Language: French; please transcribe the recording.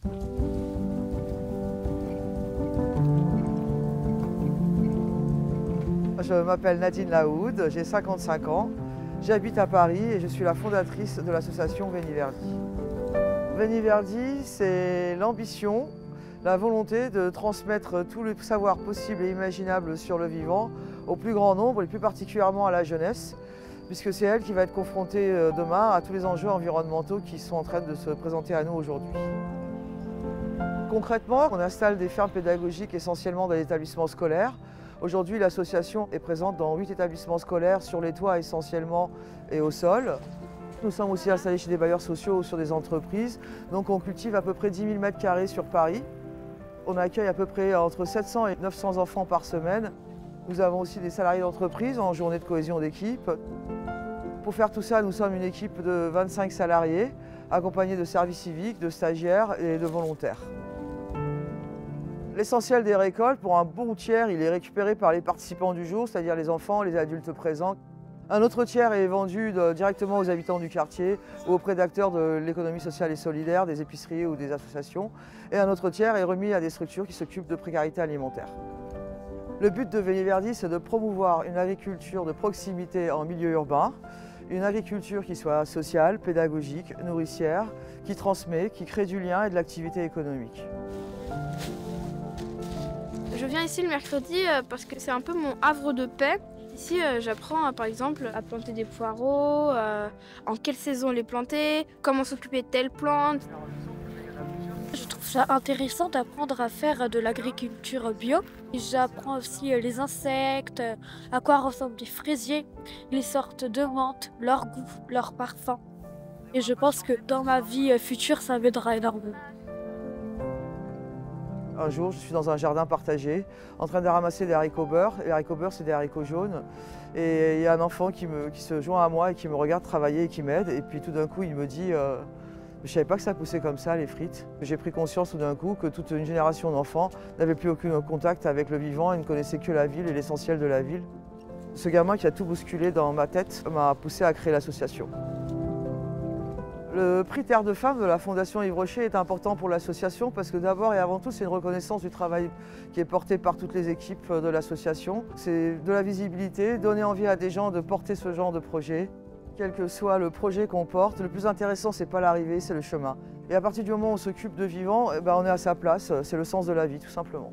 Je m'appelle Nadine Laoud, j'ai 55 ans, j'habite à Paris et je suis la fondatrice de l'association Veni Verdi. Veni Verdi, c'est l'ambition, la volonté de transmettre tout le savoir possible et imaginable sur le vivant au plus grand nombre et plus particulièrement à la jeunesse, puisque c'est elle qui va être confrontée demain à tous les enjeux environnementaux qui sont en train de se présenter à nous aujourd'hui. Concrètement, on installe des fermes pédagogiques essentiellement dans les établissements scolaires. Aujourd'hui, l'association est présente dans 8 établissements scolaires, sur les toits essentiellement et au sol. Nous sommes aussi installés chez des bailleurs sociaux ou sur des entreprises. Donc on cultive à peu près 10 000 m² sur Paris. On accueille à peu près entre 700 et 900 enfants par semaine. Nous avons aussi des salariés d'entreprise en journée de cohésion d'équipe. Pour faire tout ça, nous sommes une équipe de 25 salariés, accompagnés de services civiques, de stagiaires et de volontaires. L'essentiel des récoltes, pour un bon tiers, il est récupéré par les participants du jour, c'est-à-dire les enfants, les adultes présents. Un autre tiers est vendu directement aux habitants du quartier ou auprès d'acteurs de l'économie sociale et solidaire, des épiceries ou des associations. Et un autre tiers est remis à des structures qui s'occupent de précarité alimentaire. Le but de Veni Verdi, c'est de promouvoir une agriculture de proximité en milieu urbain, une agriculture qui soit sociale, pédagogique, nourricière, qui transmet, qui crée du lien et de l'activité économique. Je viens ici le mercredi parce que c'est un peu mon havre de paix. Ici, j'apprends par exemple à planter des poireaux, en quelle saison les planter, comment s'occuper de telle plante. Je trouve ça intéressant d'apprendre à faire de l'agriculture bio. J'apprends aussi les insectes, à quoi ressemblent les fraisiers, les sortes de menthe, leur goût, leur parfum. Et je pense que dans ma vie future, ça m'aidera énormément. Un jour, je suis dans un jardin partagé, en train de ramasser des haricots beurre. Les haricots beurre, c'est des haricots jaunes. Et il y a un enfant qui se joint à moi et qui me regarde travailler et qui m'aide. Et puis tout d'un coup, il me dit je ne savais pas que ça poussait comme ça, les frites. J'ai pris conscience tout d'un coup que toute une génération d'enfants n'avait plus aucun contact avec le vivant et ne connaissait que la ville et l'essentiel de la ville. Ce gamin qui a tout bousculé dans ma tête m'a poussé à créer l'association. Le prix Terre de Femmes de la Fondation Yves Rocher est important pour l'association parce que d'abord et avant tout, c'est une reconnaissance du travail qui est porté par toutes les équipes de l'association. C'est de la visibilité, donner envie à des gens de porter ce genre de projet. Quel que soit le projet qu'on porte, le plus intéressant, c'est pas l'arrivée, c'est le chemin. Et à partir du moment où on s'occupe de vivants, on est à sa place, c'est le sens de la vie, tout simplement.